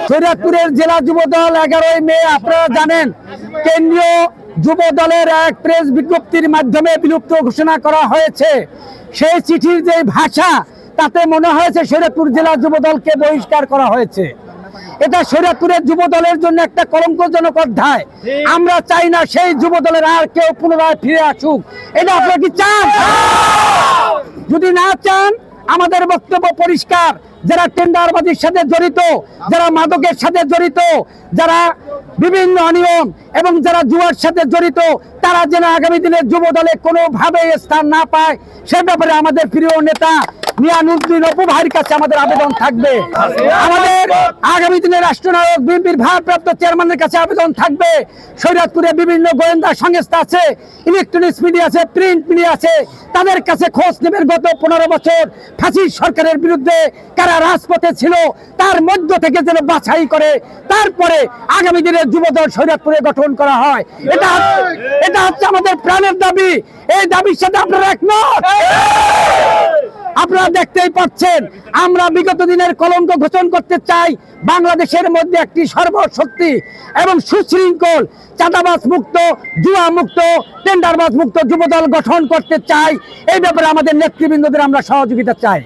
শরীয়তপুরের জেলা যুবদল 11ই মে আপনারা জানেন কেন্দ্রীয় যুব দলের এক প্রেস বিজ্ঞপ্তির মাধ্যমে বিলুপ্ত ঘোষণা করা হয়েছে। সেই চিঠির যে ভাষা তাতে মনে হয়েছে শরীয়তপুর জেলা যুবদলকে বহিষ্কার করা হয়েছে। এটা শরীয়তপুরের যুব দলের জন্য একটা কলঙ্কজনক অধ্যায়। আমরা চাই না সেই যুব দলের আর কেউ পুনরায় ফিরে আসুক। এটা আপনারা কি চান? যদি না চান আমাদের বক্তব্য পরিষ্কার, যারা টেন্ডারবাজির সাথে জড়িত, যারা মাদকের সাথে জড়িত, যারা বিভিন্ন অনিয়ম এবং যারা জুয়ার সাথে জড়িত, তারা যেন আগামী দিনে যুব দলে কোনোভাবে স্থান না পায় সে ব্যাপারে আমাদের প্রিয় নেতা মিয়ানউদ্দিন অপু ভাইয়ের কাছে আমাদের আবেদন থাকবে। আমাদের আগামী দিনে রাষ্ট্রনায়ক বিএনপির ভারপ্রাপ্ত চেয়ারম্যানের কাছে আবেদন থাকবে। শরীয়তপুরে বিভিন্ন গোয়েন্দা সংস্থা আছে, ইলেকট্রনিক্স মিডিয়া আছে, প্রিন্ট মিডিয়া আছে, তাদের কাছে খোঁজ নেবেন গত 15 বছর ফাঁসির সরকারের বিরুদ্ধে কারা রাজপথে ছিল, তার মধ্য থেকে যেন বাছাই করে তারপরে আগামী দিনের যুবদল শরীয়তপুরে গঠন করা হয়। এটা হচ্ছে আমাদের প্রাণের দাবি। এই দাবির সাথে আপনারা একমত? আপনারা দেখতেই পাচ্ছেন আমরা বিগত দিনের কলঙ্ক ঘোষণ করতে চাই। বাংলাদেশের মধ্যে একটি সর্বশক্তি এবং সুশৃঙ্খল চাঁদাবাজ মুক্ত, জুয়া মুক্ত, টেন্ডারবাজ মুক্ত যুবদল গঠন করতে চাই। এই ব্যাপারে আমাদের নেতৃবৃন্দদের আমরা সহযোগিতা চাই।